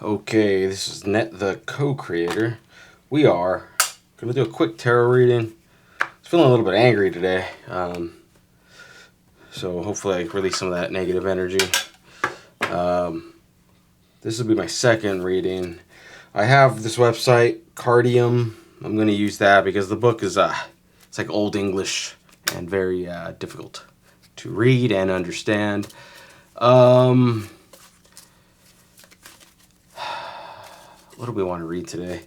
Okay, this is Net the co-creator. We are going to do a quick tarot reading. I was feeling a little bit angry today. So hopefully I release some of that negative energy. This will be my second reading. I have this website, Cardium. I'm going to use that because the book is it's like Old English and very difficult to read and understand. What do we want to read today?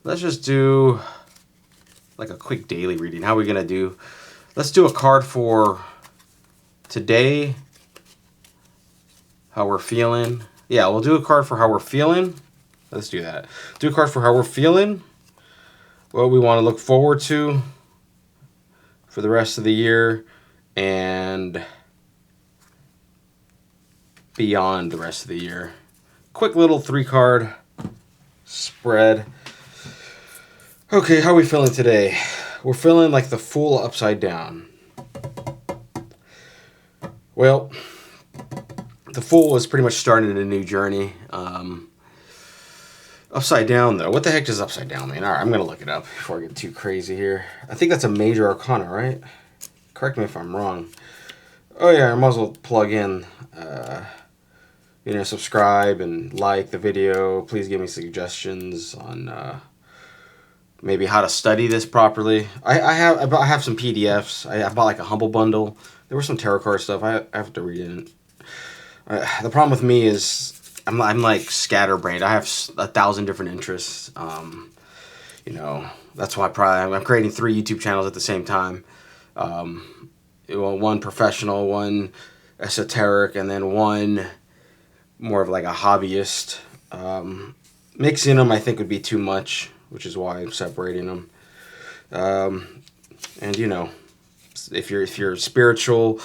Let's just do like a quick daily reading. How are we going to do? Let's do a card for today, how we're feeling. Yeah, we'll do a card for how we're feeling. Let's do that. Do a card for how we're feeling, what we want to look forward to for the rest of the year, and beyond the rest of the year. Quick little 3-card spread. Okay, how are we feeling today? We're feeling like the Fool upside down. Well, the Fool is pretty much starting a new journey. Upside down, though. What the heck does upside down mean? All right, I'm going to look it up before I get too crazy here. I think that's a major arcana, right? Correct me if I'm wrong. Oh, yeah, I might as well plug in. Subscribe and like the video. Please give me suggestions on maybe how to study this properly. I have some PDFs. I bought like a Humble bundle. There was some tarot card stuff. I have to read it. The problem with me is I'm like scatterbrained. I have 1,000 different interests. That's why I'm creating 3 YouTube channels at the same time. One professional, one esoteric, and then one more of like a hobbyist. Mixing them I think would be too much, which is why I'm separating them. And if you're spiritual,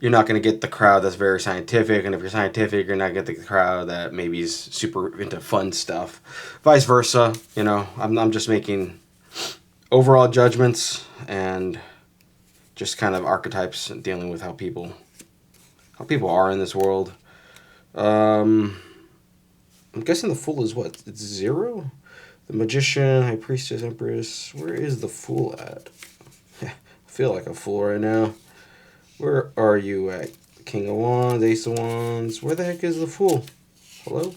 you're not going to get the crowd that's very scientific, and if you're scientific, you're not going to get the crowd that maybe is super into fun stuff. Vice versa, I'm just making overall judgments and just kind of archetypes and dealing with how people are in this world. I'm guessing the Fool is what? It's 0? The Magician, High Priestess, Empress. Where is the Fool at? I feel like a fool right now. Where are you at? King of Wands, Ace of Wands. Where the heck is the Fool? Hello?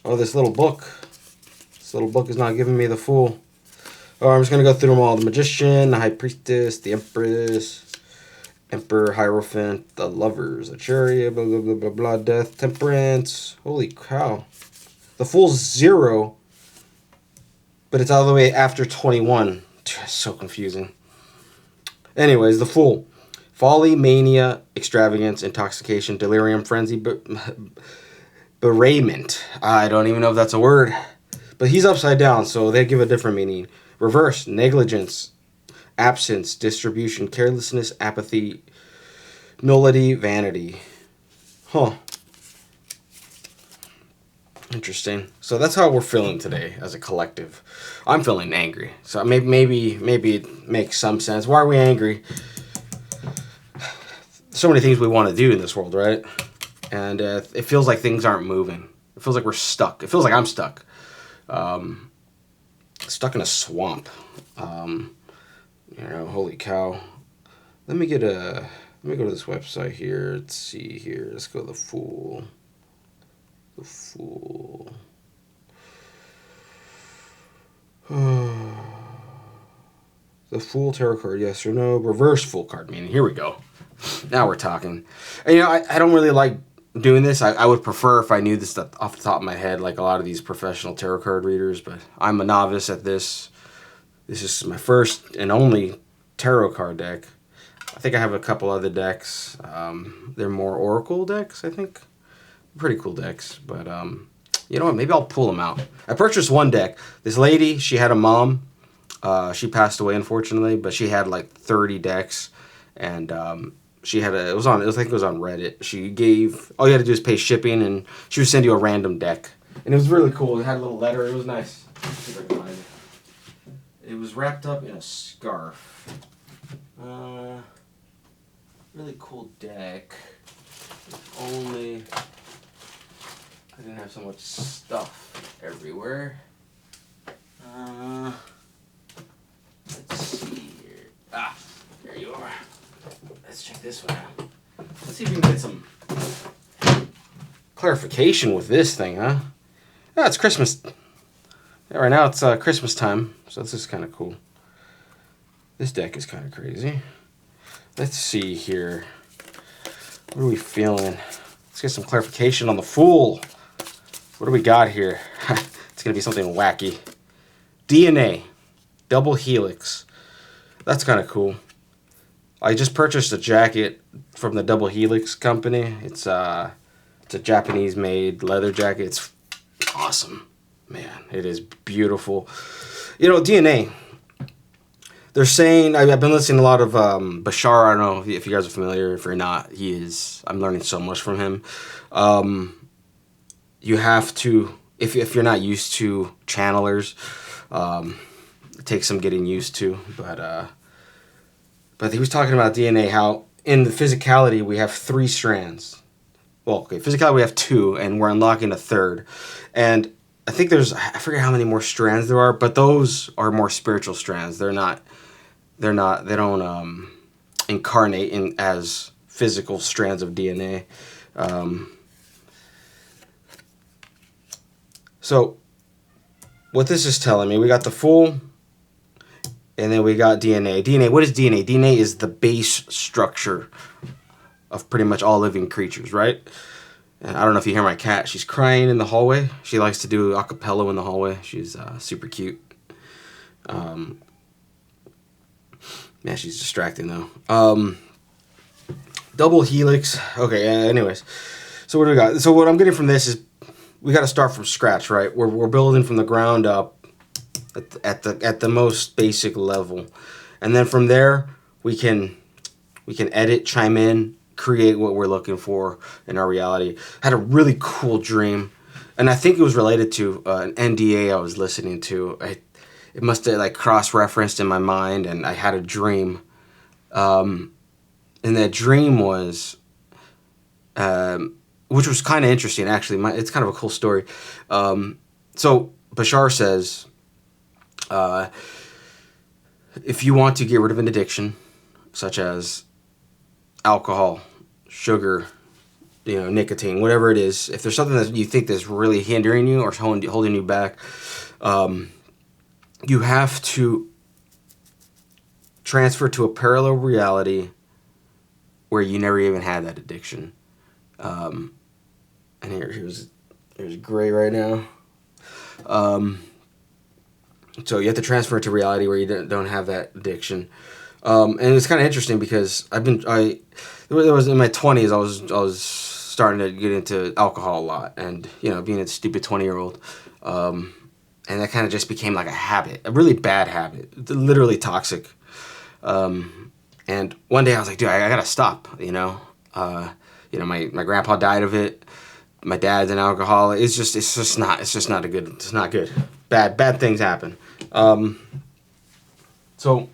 Oh, this little book. This little book is not giving me the Fool. Oh, I'm just going to go through them all. The Magician, the High Priestess, the Empress, Emperor, Hierophant, the Lovers, the Chariot, blah, blah, blah, blah, blah, Death, Temperance. Holy cow. The Fool's 0, but it's all the way after 21. So confusing. Anyways, the Fool. Folly, mania, extravagance, intoxication, delirium, frenzy, bereavement. I don't even know if that's a word. But he's upside down, so they give a different meaning. Reverse, negligence, absence, distribution, carelessness, apathy, nullity, vanity. Huh. Interesting. So that's how we're feeling today as a collective. I'm feeling angry. So maybe it makes some sense. Why are we angry? So many things we want to do in this world, right? And it feels like things aren't moving. It feels like we're stuck. It feels like I'm stuck. Stuck in a swamp. Holy cow. Let me go to this website here. Let's see here. Let's go to the Fool. The Fool. The Fool tarot card, yes or no? Reverse Fool card meaning. Here we go. Now we're talking. And, I don't really like doing this. I would prefer if I knew this stuff off the top of my head, like a lot of these professional tarot card readers, but I'm a novice at this. This is my first and only tarot card deck. I think I have a couple other decks. They're more oracle decks, I think. Pretty cool decks, but you know what? Maybe I'll pull them out. I purchased one deck. This lady, she had a mom. She passed away, unfortunately, but she had like 30 decks, and she had I think it was on Reddit. She gave, all you had to do is pay shipping, and she would send you a random deck, and it was really cool. It had a little letter. It was nice. It was wrapped up in a scarf. Really cool deck. only I didn't have so much stuff everywhere. Let's see here. There you are. Let's check this one out. Let's see if we can get some clarification with this thing, huh? Oh, it's Christmas. Yeah, right now it's Christmas time, so this is kind of cool. This deck is kind of crazy. Let's see here. What are we feeling? Let's get some clarification on the Fool. What do we got here? It's going to be something wacky. DNA. Double Helix. That's kind of cool. I just purchased a jacket from the Double Helix company. It's a Japanese-made leather jacket. It's awesome. Man, it is beautiful. You know, DNA. They're saying, I've been listening to a lot of Bashar. I don't know if you guys are familiar. If you're not, I'm learning so much from him. You have to, if you're not used to channelers, it takes some getting used to. But he was talking about DNA, how in the physicality we have 3 strands. Well, okay, physicality we have 2, and we're unlocking a 3rd. And I think I forget how many more strands there are, but those are more spiritual strands. They don't incarnate in as physical strands of DNA. So what this is telling me, we got the Fool, and then we got DNA. DNA, what is DNA? DNA is the base structure of pretty much all living creatures, right? And I don't know if you hear my cat. She's crying in the hallway. She likes to do a cappella in the hallway. She's super cute. Yeah, she's distracting though. Double Helix. Okay, anyways. So what do we got? So what I'm getting from this is we got to start from scratch, right? We're building from the ground up at the most basic level. And then from there we can edit, chime in, create what we're looking for in our reality. I had a really cool dream, and I think it was related to an NDA I was listening to. It must have like cross-referenced in my mind, and I had a dream. And that dream was, which was kind of interesting actually. It's kind of a cool story. So Bashar says, if you want to get rid of an addiction, such as alcohol, sugar, nicotine, whatever it is, if there's something that you think that's really hindering you or holding you back, you have to transfer to a parallel reality where you never even had that addiction. And here's gray right now. So you have to transfer to reality where you don't have that addiction. And it's kind of interesting because it was in my 20s, I was starting to get into alcohol a lot, and being a stupid 20-year-old, and that kind of just became like a habit, a really bad habit, literally toxic. And one day I was like, dude, I gotta stop. My grandpa died of it. My dad's an alcoholic. It's just not good. It's not good. Bad things happen. So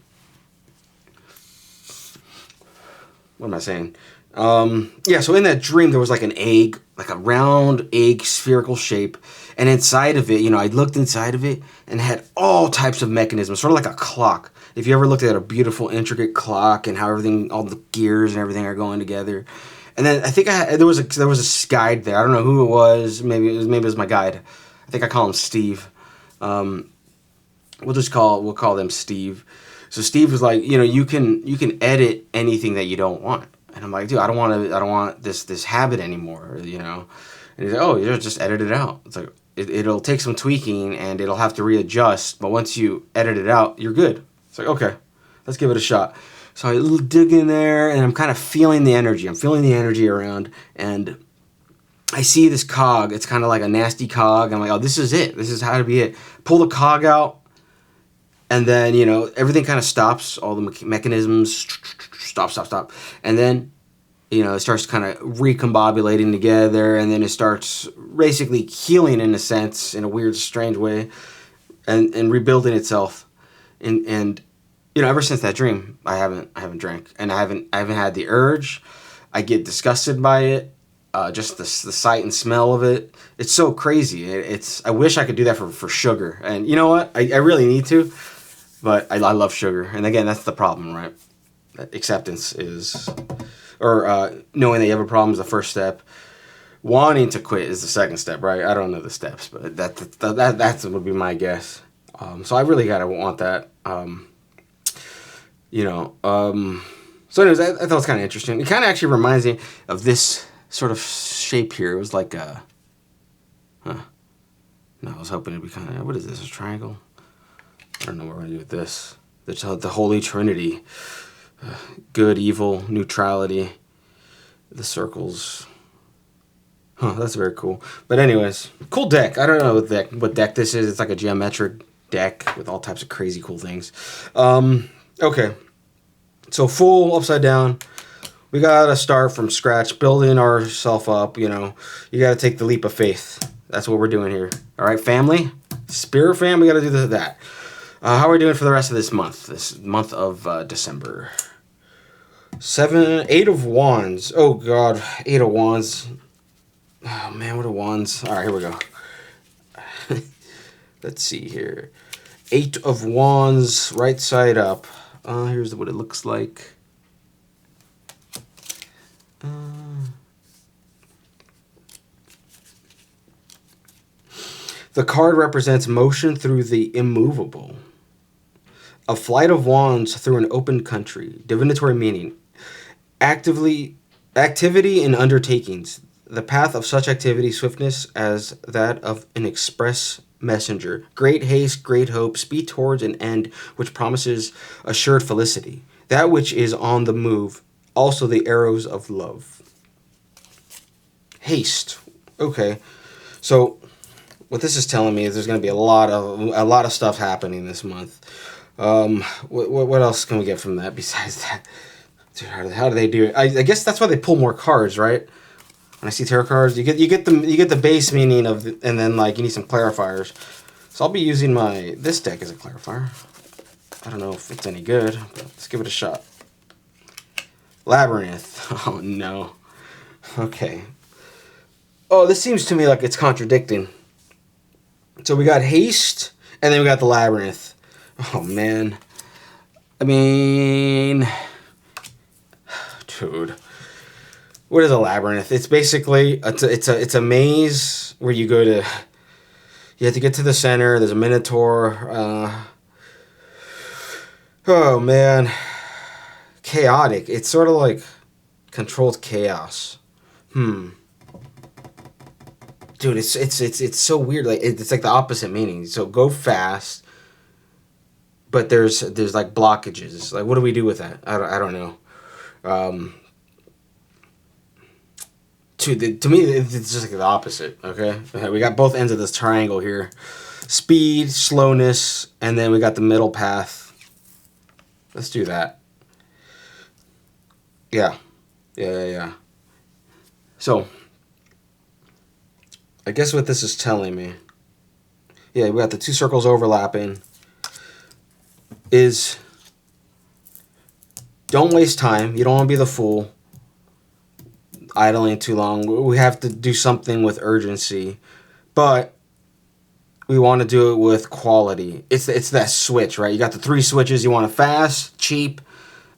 what am I saying? So in that dream, there was like an egg, like a round egg, spherical shape. And inside of it, I looked inside of it and had all types of mechanisms, sort of like a clock. If you ever looked at a beautiful, intricate clock and how all the gears and everything are going together. And then I think there was a guide there. I don't know who it was. Maybe it was my guide. I think I call him Steve. We'll call them Steve. So Steve was like, you can edit anything that you don't want. And I'm like, dude, I don't want this habit anymore, And he's like, oh, you just edit it out. It's like it'll take some tweaking and it'll have to readjust, but once you edit it out, you're good. It's like, okay, let's give it a shot. So I dig in there and I'm kind of feeling the energy. I'm feeling the energy around, and I see this cog. It's kind of like a nasty cog. I'm like, oh, this is it. This is how to be it. Pull the cog out, and then, everything kind of stops. All the mechanisms stop. And then, it starts kind of recombobulating together, and then it starts basically healing in a sense, in a weird, strange way, and rebuilding itself. And ever since that dream, I haven't drank, and I haven't had the urge. I get disgusted by it. just the sight and smell of it. It's so crazy. I wish I could do that for sugar. And you know what? I really need to, but I love sugar. And again, that's the problem, right? Acceptance is, or knowing that you have a problem is the first step. Wanting to quit is the second step, right? I don't know the steps, but that would be my guess. So I really gotta want that. So anyways, I thought it was kind of interesting. It kind of actually reminds me of this sort of shape here. It was like a, no, I was hoping it'd be kind of, what is this, a triangle? I don't know what we're gonna do with this. The Holy Trinity. Good, evil, neutrality. The circles. That's very cool. But anyways, cool deck. I don't know what deck this is. It's like a geometric deck with all types of crazy cool things. Okay. So full upside down. We gotta start from scratch, building ourselves up. You gotta take the leap of faith. That's what we're doing here. All right, family, spirit fam. We gotta do that. How are we doing for the rest of this month? This month of December. 8 of Wands. Oh God, 8 of Wands. Oh man, what are Wands? All right, here we go. Let's see here. 8 of Wands, right side up. Here's what it looks like. The card represents motion through the immovable. A flight of wands through an open country. Divinatory meaning. Activity in undertakings. The path of such activity, swiftness as that of an express messenger. Great haste, great hope, speed towards an end which promises assured felicity. That which is on the move, also the arrows of love. Haste. Okay. So what this is telling me is there's going to be a lot of stuff happening this month. What else can we get from that besides that? Dude, how do they do it? I guess that's why they pull more cards, right? When I see tarot cards, you get the base meaning of and then like you need some clarifiers. So I'll be using this deck as a clarifier. I don't know if it's any good, but let's give it a shot. Labyrinth. Oh no. Okay. Oh, this seems to me like it's contradicting. So we got haste, and then we got the labyrinth. Oh man. I mean, dude. What is a labyrinth? It's basically it's a maze where you have to get to the center. There's a minotaur. Oh man, chaotic. It's sort of like controlled chaos. Dude, it's so weird. Like it's like the opposite meaning. So go fast, but there's like blockages. Like what do we do with that? I don't know. To me, it's just like the opposite, okay? We got both ends of this triangle here. Speed, slowness, and then we got the middle path. Let's do that. Yeah. So, I guess what this is telling me, we got the two circles overlapping, is don't waste time. You don't want to be the fool. Idling too long. We have to do something with urgency, but we want to do it with quality. It's that switch, right? You got the 3 switches. You want it fast, cheap,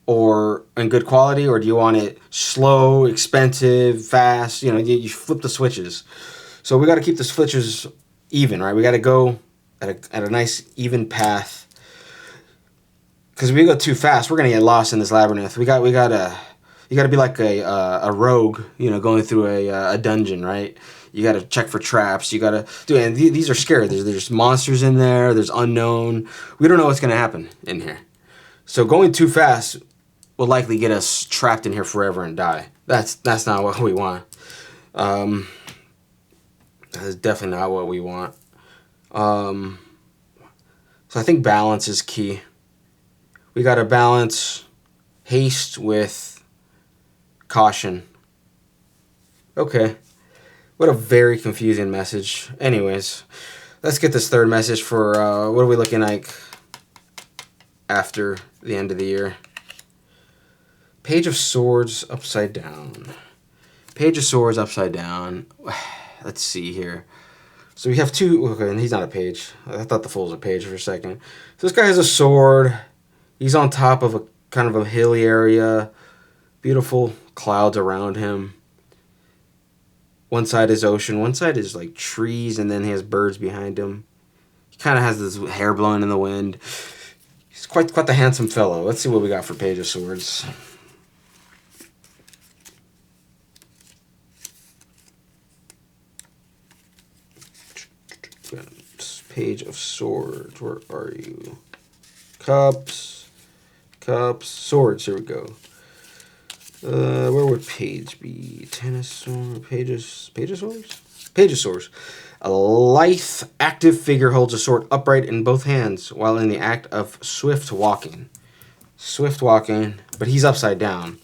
or in good quality, or do you want it slow, expensive, fast? You flip the switches. So we got to keep the switches even, right? We got to go at a nice even path. Because if we go too fast, we're gonna get lost in this labyrinth. You gotta be like a rogue, going through a dungeon, right? You gotta check for traps. You gotta do it. And these are scary. There's monsters in there. There's unknown. We don't know what's gonna happen in here. So going too fast will likely get us trapped in here forever and die. That's not what we want. That's definitely not what we want. So I think balance is key. We gotta balance haste with caution. Okay. What a very confusing message. Anyways, let's get this third message for what are we looking like after the end of the year. Page of Swords upside down. Page of Swords upside down. Let's see here. So we have two. Okay, and he's not a page. I thought the Fool was a page for a second. So this guy has a sword. He's on top of a kind of a hilly area. Beautiful clouds around him. One side is ocean. One side is like trees, and then he has birds behind him. He kind of has this hair blowing in the wind. He's quite the handsome fellow. Let's see what we got for Page of Swords. Page of Swords. Where are you? Cups. Swords. Here we go. Where would page be? Tennis sword. Page of Swords? Page of Swords. A lithe, active figure holds a sword upright in both hands while in the act of swift walking. Swift walking, but he's upside down.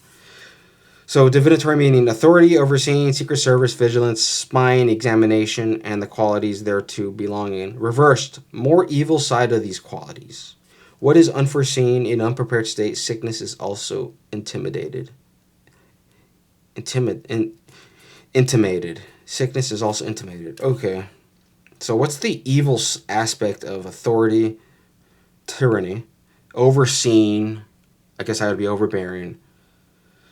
So divinatory meaning authority, overseeing, secret service, vigilance, spying, examination, and the qualities thereto belonging. Reversed, more evil side of these qualities. What is unforeseen in unprepared state, sickness is also intimated. Intimated. Sickness is also intimated. Okay. So what's the evil aspect of authority, tyranny, overseeing? I guess I would be overbearing.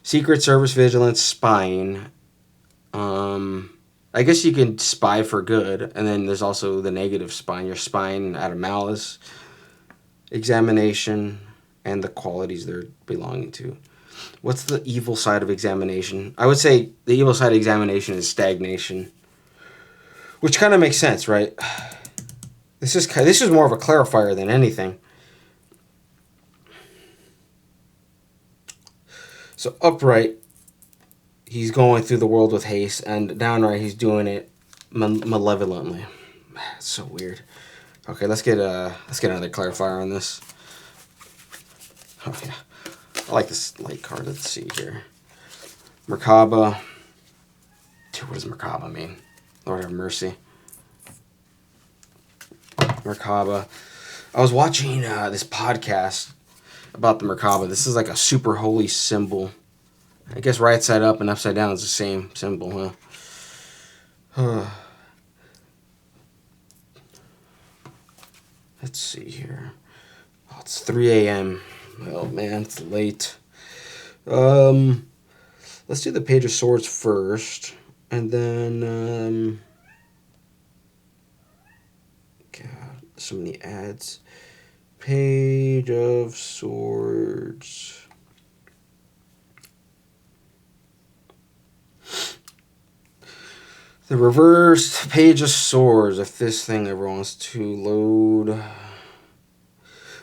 Secret service, vigilance, spying. I guess you can spy for good, and then there's also the negative spying. You're spying out of malice, examination, and the qualities they're belonging to. What's the evil side of examination? I would say the evil side of examination is stagnation, which kind of makes sense, right? This is more of a clarifier than anything. So upright, he's going through the world with haste, and downright, he's doing it malevolently. It's so weird. Okay, let's get another clarifier on this. Oh yeah, I like this light card. Let's see here. Merkaba. Dude, what does Merkaba mean? Lord have mercy. Merkaba. I was watching this podcast about the Merkaba. This is like a super holy symbol. I guess right side up and upside down is the same symbol, huh? Let's see here. Oh, it's 3 a.m. Oh man, it's late. Let's do the Page of Swords first, and then God, so many ads. Page of Swords. The reversed Page of Swords, if this thing ever wants to load.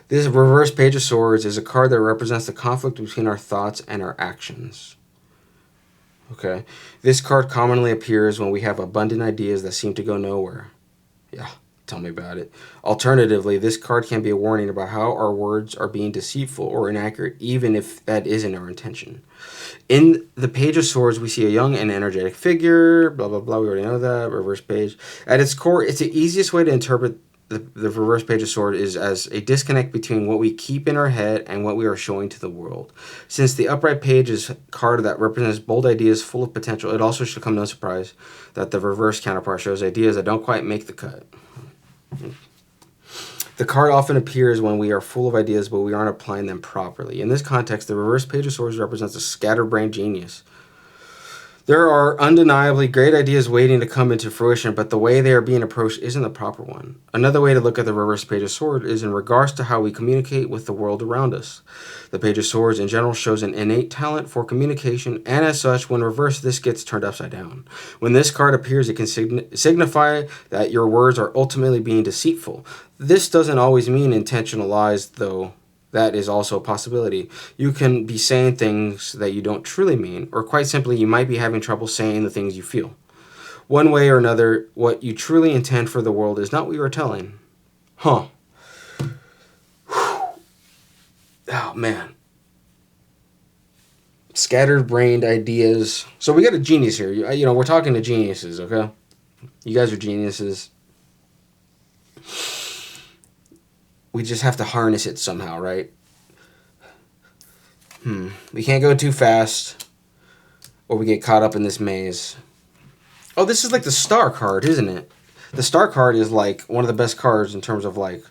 This reverse Page of Swords is a card that represents the conflict between our thoughts and our actions. Okay. This card commonly appears when we have abundant ideas that seem to go nowhere. Yeah. Tell me about it. Alternatively, this card can be a warning about how our words are being deceitful or inaccurate, even if that isn't our intention. In the Page of Swords, we see a young and energetic figure, blah, blah, blah. We already know that. Reverse page. At its core, it's the easiest way to interpret the reverse Page of Swords is as a disconnect between what we keep in our head and what we are showing to the world. Since the upright page is a card that represents bold ideas full of potential, it also should come no surprise that the reverse counterpart shows ideas that don't quite make the cut. The card often appears when we are full of ideas, but we aren't applying them properly. In this context, the reverse Page of Swords represents a scatterbrained genius. There are undeniably great ideas waiting to come into fruition, but the way they are being approached isn't the proper one. Another way to look at the reverse Page of Swords is in regards to how we communicate with the world around us. The Page of Swords in general shows an innate talent for communication, and as such, when reversed, this gets turned upside down. When this card appears, it can signify that your words are ultimately being deceitful. This doesn't always mean intentional lies, though. That is also a possibility. You can be saying things that you don't truly mean, or quite simply, you might be having trouble saying the things you feel. One way or another, what you truly intend for the world is not what you are telling. Huh. Oh, man. Scattered-brained ideas. So we got a genius here. You know, we're talking to geniuses, okay? You guys are geniuses. We just have to harness it somehow, right? We can't go too fast. or we get caught up in this maze. Oh, this is like the star card, isn't it? The star card is like one of the best cards in terms of like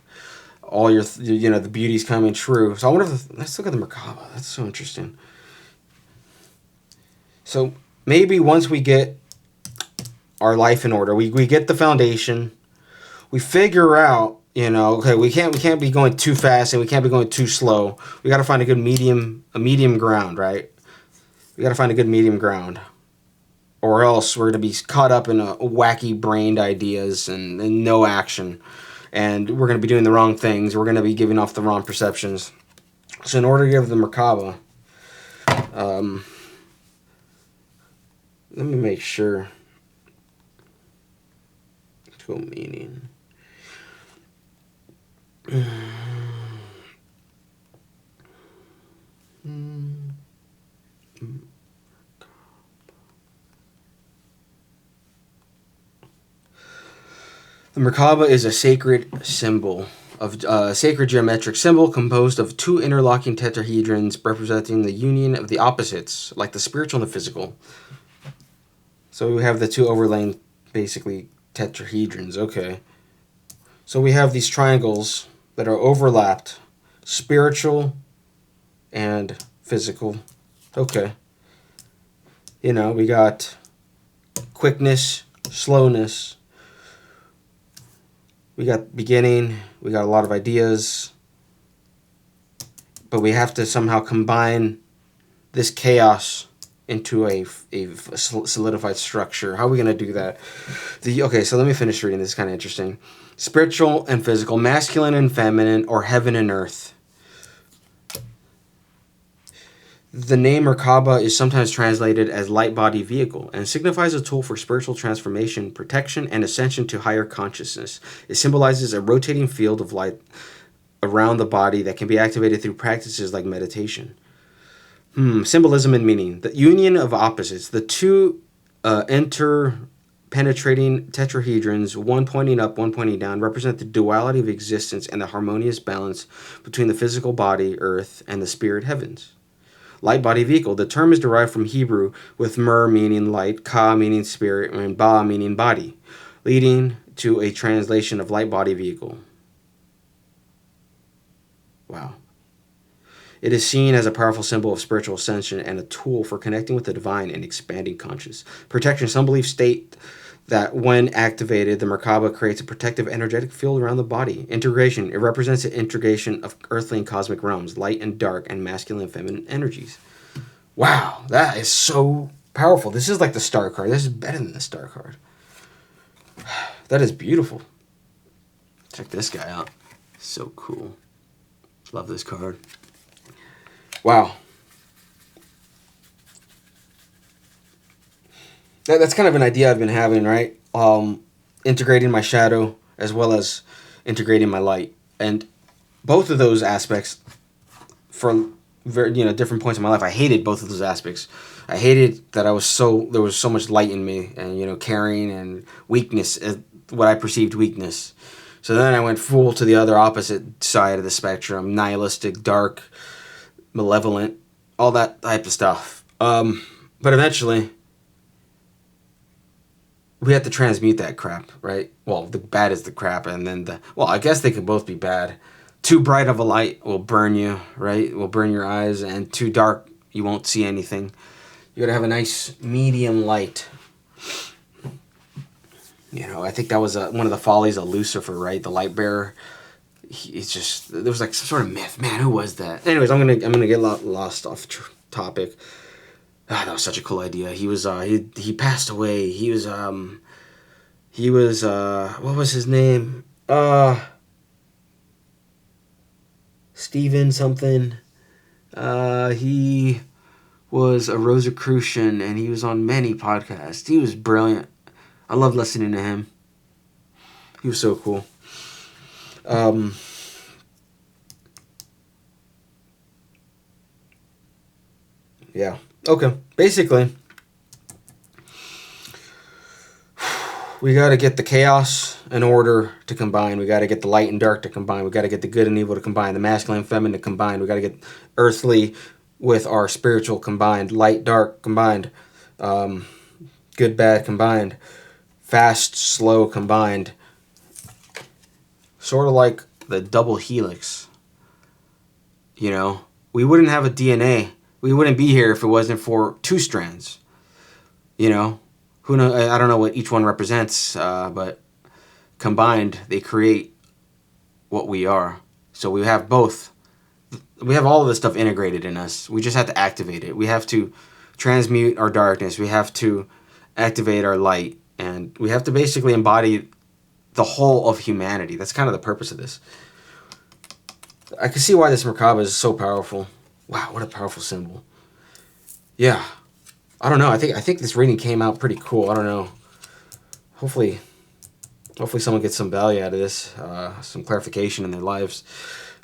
all your, the beauty's coming true. So I wonder if, let's look at the Merkaba. That's so interesting. So maybe once we get our life in order, we get the foundation, we figure out, okay, we can't be going too fast and we can't be going too slow. We got to find a good medium ground, right? We got to find a good medium ground, or else we're going to be caught up in wacky brained ideas and no action, and we're going to be doing the wrong things. We're going to be giving off the wrong perceptions. So in order to give the Merkaba, let me make sure. Cool meaning. The Merkaba is a sacred symbol of sacred geometric symbol composed of two interlocking tetrahedrons representing the union of the opposites, like the spiritual and the physical. So we have the two overlaying, basically, tetrahedrons. Okay. So we have these triangles that are overlapped, spiritual and physical. Okay. We got quickness, slowness. We got beginning. We got a lot of ideas. But we have to somehow combine this chaos into a solidified structure. How are we going to do that? Okay, so let me finish reading. This is kind of interesting. Spiritual and physical, masculine and feminine, or heaven and earth. The name Merkaba is sometimes translated as light body vehicle and signifies a tool for spiritual transformation, protection, and ascension to higher consciousness. It symbolizes a rotating field of light around the body that can be activated through practices like meditation. Symbolism and meaning. The union of opposites. The two interpenetrating tetrahedrons, one pointing up, one pointing down, represent the duality of existence and the harmonious balance between the physical body, earth, and the spirit heavens. Light body vehicle. The term is derived from Hebrew, with mer meaning light, ka meaning spirit, and ba meaning body, leading to a translation of light body vehicle. Wow. It is seen as a powerful symbol of spiritual ascension and a tool for connecting with the divine and expanding conscious. Protection. Some beliefs state that when activated, the Merkaba creates a protective energetic field around the body. Integration. It represents the integration of earthly and cosmic realms, light and dark, and masculine and feminine energies. Wow, that is so powerful. This is like the star card. This is better than the star card. That is beautiful. Check this guy out. So cool. Love this card. Wow. That's kind of an idea I've been having, right? Integrating my shadow as well as integrating my light. And both of those aspects, for different points in my life, I hated both of those aspects. I hated that there was so much light in me, and caring and weakness, what I perceived weakness. So then I went full to the other opposite side of the spectrum, nihilistic, dark, malevolent, all that type of stuff. But eventually, we have to transmute that crap, right? Well, the bad is the crap, and then I guess they could both be bad. Too bright of a light will burn you, right? Will burn your eyes, and too dark, you won't see anything. You gotta have a nice medium light. I think that was one of the follies of Lucifer, right? The light bearer. There was like some sort of myth. Man, who was that? Anyways, I'm gonna get lost off topic. That was such a cool idea. He was he passed away. He was what was his name? Steven something. He was a Rosicrucian, and he was on many podcasts. He was brilliant. I loved listening to him. He was so cool. Yeah. Okay. Basically, we got to get the chaos in order to combine. We got to get the light and dark to combine. We got to get the good and evil to combine. The masculine and feminine to combine. We got to get earthly with our spiritual combined. Light, dark combined. Good, bad combined. Fast, slow combined. Sort of like the double helix. You know, we wouldn't have a DNA. We wouldn't be here if it wasn't for two strands. You know, who know? I don't know what each one represents, but combined they create what we are. So we have both. We have all of this stuff integrated in us. We just have to activate it. We have to transmute our darkness. We have to activate our light, and we have to basically embody the whole of humanity. That's kind of the purpose of this. I can see why this Merkaba is so powerful. Wow, what a powerful symbol. Yeah, I don't know. I think this reading came out pretty cool. I don't know. Hopefully someone gets some value out of this, some clarification in their lives.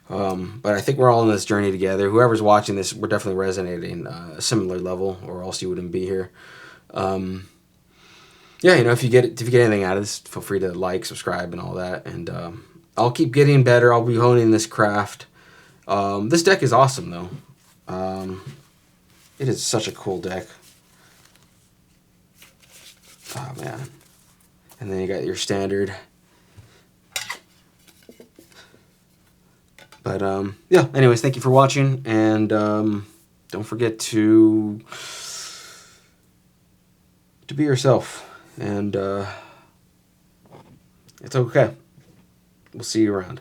But I think we're all on this journey together. Whoever's watching this, we're definitely resonating a similar level, or else you wouldn't be here. Yeah, you know, if you get anything out of this, feel free to like, subscribe, and all that. And I'll keep getting better. I'll be honing this craft. This deck is awesome, though. It is such a cool deck. Oh man. And then you got your standard. But yeah, anyways, thank you for watching, and don't forget to be yourself, and it's okay. We'll see you around.